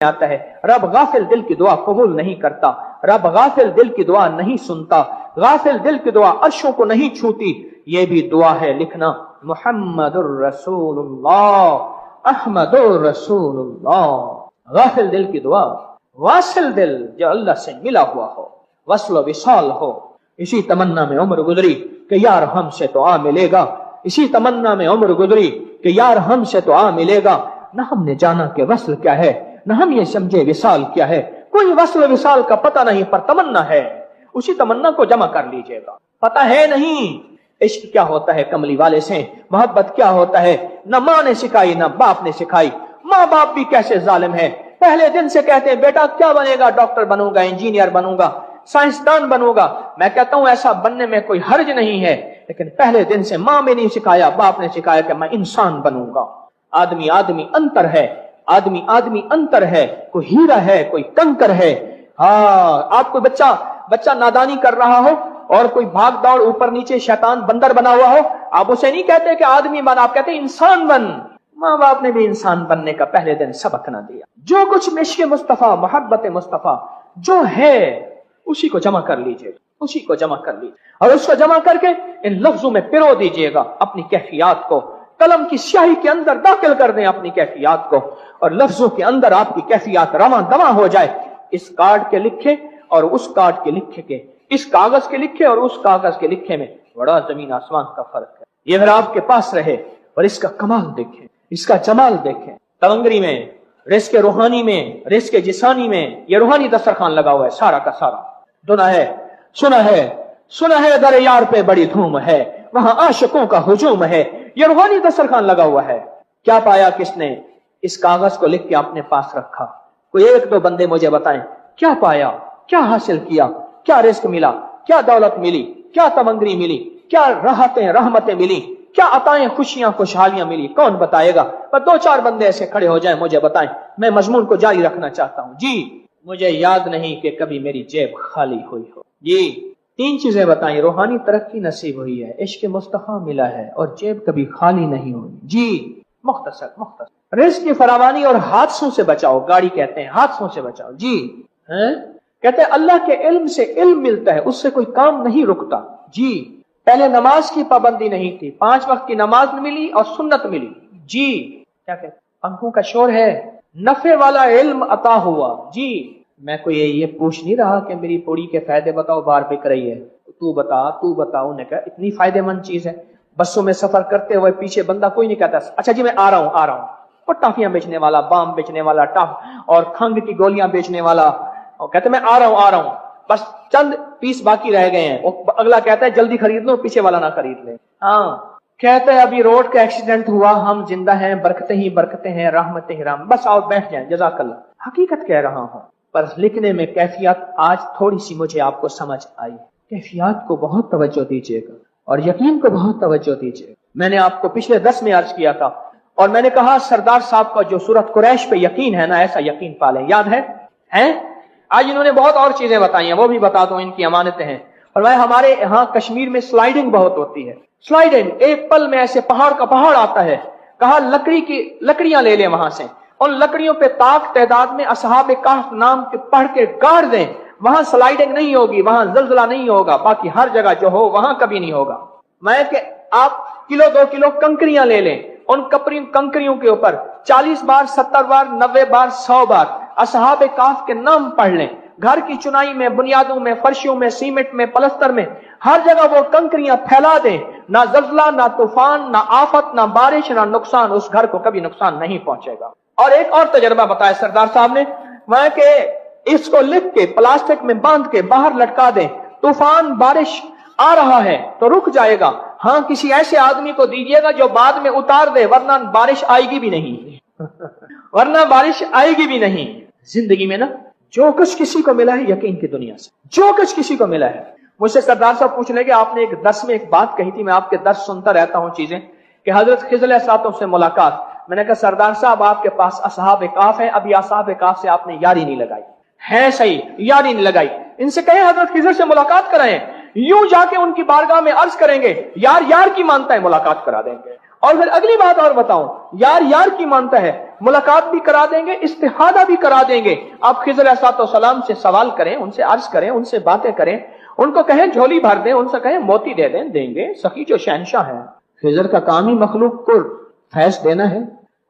آتا ہے رب غافل دل کی دعا قبول نہیں کرتا، رب غافل دل کی دعا نہیں سنتا، غافل دل کی دعا عرشوں کو نہیں چھوتی. یہ بھی دعا ہے، لکھنا محمد الرسول اللہ احمد الرسول اللہ. غافل دل کی دعا، واصل دل جو اللہ سے ملا ہوا ہو، وصل و وصال ہو. اسی تمنا میں عمر گزری کہ یار ہم سے تو آ ملے گا، اسی تمنا میں عمر گزری کہ یار ہم سے تو آ ملے گا. نہ ہم نے جانا کہ وصل کیا ہے، نہ ہم یہ سمجھے وصال کیا ہے. کوئی وصل وصال کا پتہ نہیں، پر تمنا ہے. اسی تمنا کو جمع کر لیجئے گا. پتہ ہے نہیں عشق کیا ہوتا ہے کملی والے سے، محبت کیا ہوتا ہے، نہ ماں نے سکھائی نہ باپ نے سکھائی. ماں باپ بھی کیسے ظالم ہے، پہلے دن سے کہتے ہیں بیٹا کیا بنے گا، ڈاکٹر بنوں گا، انجینئر بنوں گا، سائنسدان بنوں گا. میں کہتا ہوں ایسا بننے میں کوئی حرج نہیں ہے، لیکن پہلے دن سے ماں میں نہیں سکھایا، باپ نے سکھایا کہ میں انسان بنوں گا. آدمی آدمی انتر ہے، آدمی آدمی انتر ہے، کوئی ہیرا ہے کوئی کنکر ہے. ہاں آپ کوئی بچہ نادانی کر رہا ہو اور کوئی بھاگ دوڑ اوپر نیچے شیطان بندر بنا ہوا ہو، آپ اسے نہیں کہتے کہ آدمی بن، آپ کہتے ہیں انسان بن. ماں باپ نے بھی انسان بننے کا پہلے دن سبق نہ دیا. جو کچھ عشق مصطفیٰ محبت مصطفیٰ جو ہے اسی کو جمع کر لیجئے، اسی کو جمع کر لیجئے، اور اس کو جمع کر کے ان لفظوں میں پرو دیجئے گا. اپنی کیفیات کو قلم کی سیاہی کے اندر داخل کر دیں اپنی کیفیات کو، اور لفظوں کے اندر آپ کی کیفیات رواں دواں ہو جائے. اس کارڈ کے لکھے اور اس کارڈ کے لکھے کے، اس کاغذ کے لکھے اور اس کاغذ کے لکھے میں بڑا زمین آسمان کا فرق ہے. یہ اگر آپ کے پاس رہے اور اس کا کمال دیکھیں، اس کا جمال دیکھیں. تونگری میں، رزق روحانی میں، رزق جسانی میں یہ روحانی دسترخوان لگا ہوا ہے سارا کا سارا. سنا ہے در یار پہ بڑی دھوم ہے، وہاں عاشقوں کا ہجوم ہے. یہ روحانی دسترخوان لگا ہوا ہے. کیا پایا کس نے؟ اس کاغذ کو لکھ کے اپنے پاس رکھا. کوئی ایک دو بندے مجھے بتائیں کیا پایا، کیا حاصل کیا، کیا رزق ملا، کیا دولت ملی، کیا تمنگری ملی، کیا راحتیں رحمتیں ملی، کیا عطائیں خوشیاں خوشحالیاں ملی. کون بتائے گا؟ پر دو چار بندے ایسے کھڑے ہو جائیں مجھے بتائیں. میں مضمون کو جاری رکھنا چاہتا ہوں. جی مجھے یاد نہیں کہ کبھی میری جیب خالی ہوئی ہو. جی تین چیزیں بتائیں. روحانی ترقی نصیب ہوئی ہے، عشق مصطفیٰ ملا ہے، اور جیب کبھی خالی نہیں ہوئی. جی مختصر رزق کی فراوانی اور حادثوں سے بچاؤ. گاڑی کہتے ہیں حادثوں سے بچاؤ. جی کہتے ہیں اللہ کے علم سے علم ملتا ہے، اس سے کوئی کام نہیں رکتا. جی پہلے نماز کی پابندی نہیں تھی، 5 وقت کی نماز ملی اور سنت ملی. جی کیا کہتے ہیں پنکھوں کا شور ہے، نفع والا علم عطا ہوا. جی میں کوئی یہ پوچھ نہیں رہا کہ میری پوڑی کے فائدے بتاؤ، بار پہ رہی ہے تو بتا. انہیں کہا اتنی فائدے مند چیز ہے. بسوں میں سفر کرتے ہوئے پیچھے بندہ کوئی نہیں کہتا اچھا جی میں آ رہا ہوں. اور ٹافیاں بیچنے والا، بام بیچنے والا، اور کھنگ کی گولیاں بیچنے والا کہتے میں آ رہا ہوں بس چند پیس باقی رہ گئے ہیں. اگلا کہتا ہے جلدی خرید لو، پیچھے والا نہ خرید لے. ہاں کہتا ہے ابھی روڈ کا ایکسیڈنٹ ہوا، ہم زندہ ہیں، برکتیں ہی برکتیں ہیں، رحمتیں ہی رحمت، بس آؤ بیٹھ جائیں جزاک اللہ. حقیقت کہہ رہا ہوں، پر لکھنے میں کیفیت آج تھوڑی سی مجھے آپ کو سمجھ آئی. کیفیات کو بہت توجہ دیجیے گا اور یقین کو بہت توجہ دیجیے گا. میں نے آپ کو پچھلے 10 میں عرض کیا تھا اور میں نے کہا سردار صاحب کا جو سورت قریش پہ یقین ہے نا، ایسا یقین پالیں. یاد ہے؟ آج انہوں نے بہت اور چیزیں بتائی ہیں، وہ بھی بتا دوں، ان کی امانتیں ہیں. اور میں ہمارے یہاں کشمیر میں سلائیڈنگ بہت ہوتی ہے. سلائیڈنگ ایک پل میں ایسے پہاڑ کا پہاڑ آتا ہے، کہا لکڑیاں لے لیں وہاں سے، ان لکڑیوں پہ طاق تعداد میں اصحاب کہف نام کے پڑھ کے گاڑ دیں. وہاں سلائیڈنگ نہیں ہوگی، وہاں زلزلہ نہیں ہوگا، باقی ہر جگہ جو ہو وہاں کبھی نہیں ہوگا. میں کہ آپ کلو 2 کلو کنکریاں لے لیں، ان کنکریوں کے اوپر 40 بار 70 بار 90 بار 100 بار اصحاب کہف کے نام پڑھ لیں. گھر کی چنائی میں، بنیادوں میں، فرشوں میں، سیمنٹ میں، پلستر میں، ہر جگہ وہ کنکریاں پھیلا دیں. نہ زلزلہ، نہ طوفان، نہ آفت، نہ بارش، نہ نقصان، اس گھر کو کبھی نقصان نہیں پہنچے گا. اور ایک اور تجربہ بتایا سردار صاحب نے، وہ کہ اس کو لکھ کے پلاسٹک میں باندھ کے باہر لٹکا دیں. طوفان بارش آ رہا ہے تو رک جائے گا، ہاں کسی ایسے آدمی کو دیجیے گا جو بعد میں اتار دے، ورنہ بارش آئے گی بھی نہیں. زندگی میں نا جو کچھ کسی کو ملا ہے یقین کی دنیا سے، جو کچھ کسی کو ملا ہے. مجھ سے سردار صاحب پوچھ لیں کہ آپ نے ایک درس میں ایک بات کہی تھی، میں آپ کے درس سنتا رہتا ہوں چیزیں، کہ حضرت خضر علیہ السلام سے ملاقات. میں نے کہا سردار صاحب آپ کے پاس اصحاب کہف ہیں، ابھی اصحاب کہف سے آپ نے یاری نہیں لگائی ہے. صحیح یاری نہیں لگائی. ان سے کہیں حضرت خضر سے ملاقات کرائیں، یوں جا کے ان کی بارگاہ میں عرض کریں گے یار کی مانتا ہے ملاقات کرا دیں گے. اور پھر اگلی بات اور بتاؤں، یار یار کی مانتا ہے، ملاقات بھی کرا دیں گے، استحادہ بھی کرا دیں گے. آپ خضر علیہ السلام سے سوال کریں، ان سے عرض کریں، ان سے باتیں کریں، ان کو کہیں جھولی بھر دیں، ان سے کہیں موتی دے دیں، دیں گے. سخی جو شہنشاہ ہے، خضر کا کام ہی مخلوق کو فیض دینا ہے،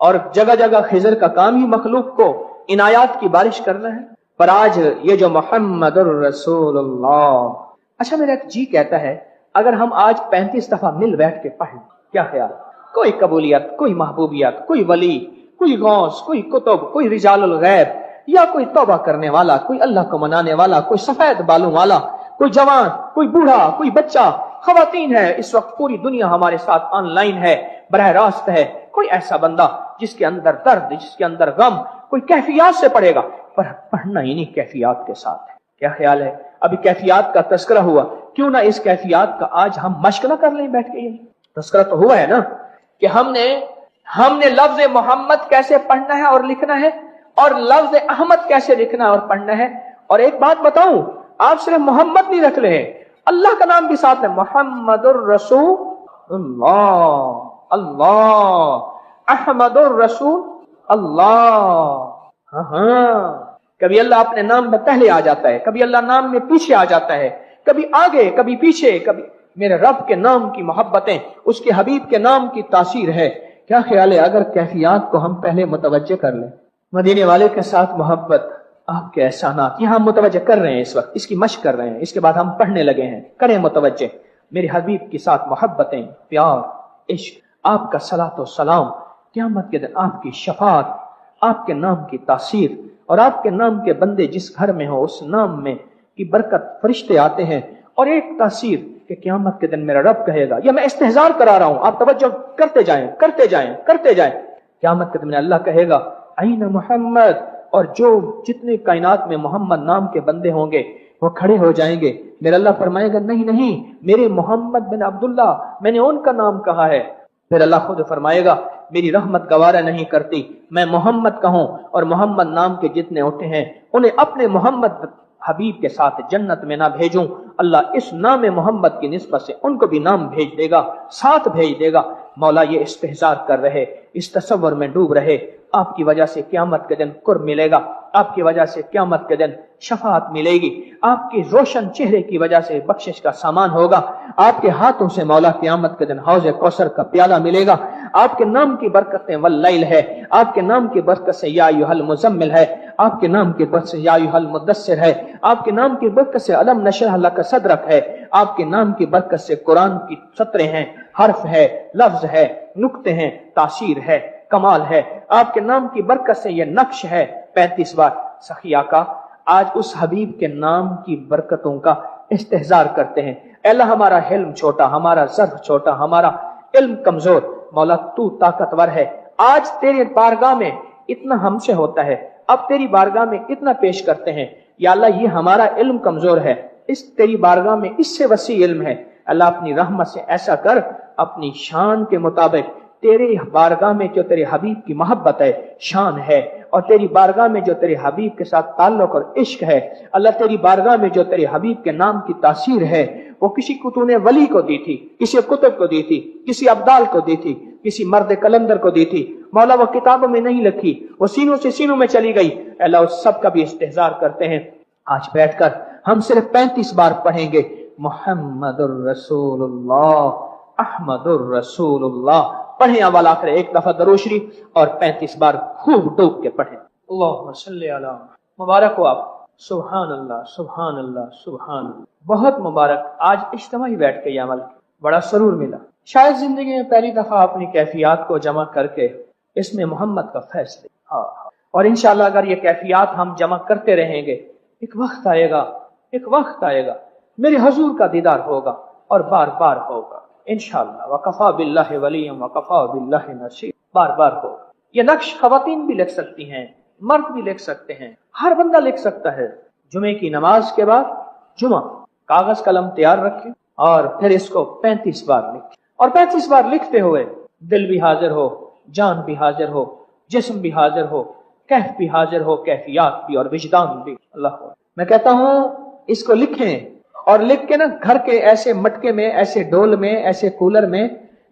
اور جگہ جگہ خضر کا کام ہی مخلوق کو عنایات کی بارش کرنا ہے. پر آج یہ جو محمد الرسول اللہ، اچھا میرا ایک جی کہتا ہے اگر ہم آج 35 دفعہ مل بیٹھ کے پڑھیں، کیا خیال؟ کوئی قبولیت، کوئی محبوبیت، کوئی ولی، کوئی غوث، کوئی کتب، کوئی رجال الغیب، یا کوئی توبہ کرنے والا، کوئی اللہ کو منانے والا، کوئی سفید بالوں والا، کوئی جوان، کوئی بوڑھا، کوئی بچہ، خواتین ہے، اس وقت پوری دنیا ہمارے ساتھ آن لائن ہے، براہ راست ہے. کوئی ایسا بندہ جس کے اندر درد، جس کے اندر غم، کوئی کیفیات سے پڑھے گا، پر پڑھنا ہی نہیں کیفیات کے ساتھ ہے. کیا خیال ہے؟ ابھی کیفیات کا تذکرہ ہوا، کیوں نہ اس کیفیات کا آج ہم مشق نہ کر لیں بیٹھ کے؟ یہ تذکرہ تو ہوا ہے نا کہ ہم نے لفظ محمد کیسے پڑھنا ہے اور لکھنا ہے، اور لفظ احمد کیسے لکھنا اور پڑھنا ہے. اور ایک بات بتاؤں، آپ صرف محمد نہیں رکھ رہے، اللہ کا نام بھی ساتھ ہے، محمد الرسول اللہ، اللہ احمد الرسول اللہ. ہاں کبھی اللہ اپنے نام میں پہلے آ جاتا ہے، کبھی اللہ نام میں پیچھے آ جاتا ہے، کبھی آگے کبھی پیچھے. کبھی میرے رب کے نام کی محبتیں، اس کے حبیب کے نام کی تاثیر ہے. کیا خیال ہے اگر کیفیات کو ہم پہلے متوجہ کر لیں؟ مدینے والے کے ساتھ محبت، آپ کے احسانات، یہ ہم متوجہ کر رہے ہیں، اس وقت اس کی مشق کر رہے ہیں، اس کے بعد ہم پڑھنے لگے ہیں. کریں متوجہ میرے حبیب کے ساتھ محبتیں، پیار، عشق، آپ کا صلاۃ و سلام، قیامت کے دن آپ کی شفاعت، آپ کے نام کی تاثیر، اور آپ کے نام کے بندے جس گھر میں ہو اس نام میں کی برکت، فرشتے آتے ہیں. اور ایک تاثیر کہ قیامت کے دن میرا رب کہے گا، یہ میں استحضار کرا رہا ہوں، آپ توجہ کرتے جائیں کرتے جائیں کرتے جائیں. قیامت کے دن اللہ کہے گا این محمد، اور جو جتنے کائنات میں محمد نام کے بندے ہوں گے وہ کھڑے ہو جائیں گے. میرا اللہ فرمائے گا نہیں نہیں، میرے محمد بن عبداللہ، میں نے ان کا نام کہا ہے. پھر اللہ خود فرمائے گا میری رحمت گوارا نہیں کرتی میں محمد کہوں، اور محمد نام کے جتنے اٹھے ہیں انہیں اپنے محمد حبیب کے ساتھ جنت میں نہ بھیجوں. اللہ اس نام محمد کی نسبت سے ان کو بھی نام بھیج دے گا، ساتھ بھیج دے گا. مولا یہ استحضار کر رہے، اس تصور میں ڈوب رہے، آپ کی وجہ سے قیامت کے دن قرب ملے گا، آپ کی وجہ سے قیامت کے دن شفاعت ملے گی، آپ کی روشن چہرے کی وجہ سے بخشش کا سامان ہوگا، آپ کے ہاتھوں سے مولا قیامت کے دن حوض کوثر کا پیالہ ملے گا. آپ کے نام کی برکتیں واللیل ہے، آپ کے نام کی برکت سے یا ایھا المزمل ہے، آپ کے نام کی برکت سے یا ایھا المدثر ہے، آپ کے نام کی برکت سے الم نشرح لک صدرک ہے، آپ کے نام کی برکت سے قرآن کی سطریں ہیں، حرف ہے، لفظ ہے، نقطے ہیں، تاثیر ہے، کمال ہے. آپ کے نام کی برکت سے یہ نقش ہے. 35 بار سخی آقا آج اس حبیب کے نام کی برکتوں کا استحضار کرتے ہیں. اے اللہ ہمارا علم چھوٹا، ہمارا ظرف چھوٹا، ہمارا علم کمزور، مولا تو طاقتور ہے. آج تیرے بارگاہ میں اتنا ہم سے ہوتا ہے، اب تیری بارگاہ میں اتنا پیش کرتے ہیں. یا اللہ یہ ہمارا علم کمزور ہے، اس تیری بارگاہ میں اس سے وسیع علم ہے. اللہ اپنی رحمت سے ایسا کر، اپنی شان کے مطابق تیرے بارگاہ میں جو تیرے حبیب کی محبت ہے، شان ہے، اور تیری بارگاہ میں جو تیرے حبیب کے ساتھ تعلق اور عشق ہے، اللہ تیری بارگاہ میں جو تیرے حبیب کے نام کی تاثیر ہے، وہ کسی کو تو نے ولی کو دی تھی، کسی کتب کو دی تھی، کسی ابدال کو دی تھی، کسی مرد کلندر کو دی تھی. مولا وہ کتابوں میں نہیں لکھی، وہ سینوں سے سینوں میں چلی گئی. اللہ اس سب کا بھی استحضار کرتے ہیں. آج بیٹھ کر ہم صرف 35 بار پڑھیں گے محمد الرسول اللہ، احمد الرسول اللہ. پڑھیں اول آخر ایک دفعہ درود شریف اور 35 بار خوب ڈوب کے پڑھیں. اللہم صلی علی مبارک ہو آپ. سبحان اللہ سبحان اللہ سبحان اللہ. بہت مبارک. آج اجتماعی بیٹھ کے یہ عمل بڑا سرور ملا. شاید زندگی میں پہلی دفعہ اپنی کیفیات کو جمع کر کے اس میں محمد کا فیض لے. اور انشاءاللہ اگر یہ کیفیات ہم جمع کرتے رہیں گے، ایک وقت آئے گا، ایک وقت آئے گا میرے حضور کا دیدار ہوگا اور بار بار ہوگا انشاءاللہ. وکفا باللہ ولیا وکفا باللہ نصیر. بار بار ہوگا. یہ نقش خواتین بھی لکھ سکتی ہیں، مرد بھی لکھ سکتے ہیں، ہر بندہ لکھ سکتا ہے. جمعے کی نماز کے بعد جمعہ کاغذ قلم تیار رکھیں اور پھر اس کو 35 بار لکھیں. اور 35 بار لکھتے ہوئے دل بھی حاضر ہو، جان بھی حاضر ہو، جسم بھی حاضر ہو، کیف بھی حاضر ہو، کیفیات بھی اور وجدان بھی. اللہ میں کہتا ہوں اس کو لکھیں، اور لکھ کے نا گھر کے ایسے مٹکے میں، ایسے ڈول میں، ایسے کولر میں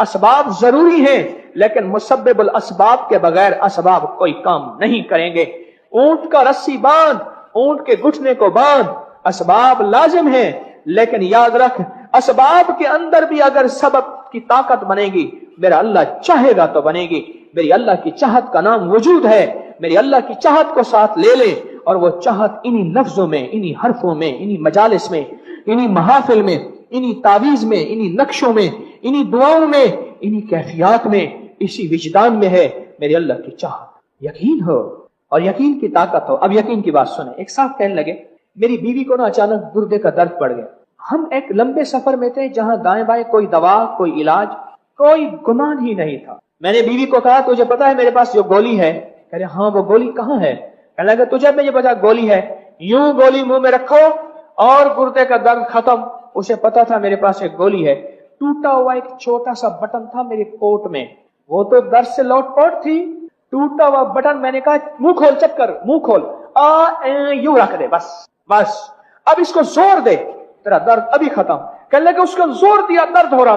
اسباب ضروری ہیں لیکن مسبب الاسباب کے بغیر اسباب کوئی کام نہیں کریں گے. اونٹ کا رسی باندھ، اونٹ کے گھٹنے کو باندھ، اسباب لازم ہیں لیکن یاد رکھ اسباب کے اندر بھی اگر سبب کی طاقت بنے گی، میرا اللہ چاہے گا تو بنے گی. میری اللہ کی چاہت کا نام وجود ہے. میری اللہ کی چاہت کو ساتھ لے لیں اور وہ چاہت انہی لفظوں میں، انہی حرفوں میں، انہی مجالس میں، انہی محافل میں، انہی تعویذ میں، انہی نقشوں میں، انہی دعاؤں میں، انہی کیفیات میں، اسی وجدان میں ہے میری اللہ کی چاہت. یقین ہو اور یقین کی طاقت ہو. اب یقین کی بات سنیں. ایک صاحب کہنے لگے میری بیوی کو نا اچانک گردے کا درد پڑ گیا. ہم ایک لمبے سفر میں تھے جہاں دائیں بائیں کوئی دوا، کوئی علاج، کوئی گمان ہی نہیں تھا. میں نے بیوی کو کہا تجھے پتا ہے میرے پاس جو گولی ہے؟ کہہ رہے ہاں وہ گولی کہاں ہے؟ کہنے لگا تجھے مجھے پتا گولی ہے، یوں گولی منہ میں رکھو اور گردے کا درد ختم. اسے پتا تھا میرے پاس ایک گولی ہے. ٹوٹا ہوا ایک چھوٹا سا بٹن تھا میرے کوٹ میں، وہ تو درد سے لوٹ پوٹ تھی. ٹوٹا ہوا بٹن، میں نے کہا منہ کھول، چپ کر منہ کھول، یوں رکھ دے، بس بس اب اس کو زور دے، تیرا درد ابھی ختم. کہنے لگا اس کو زور دیا، درد ہو رہا.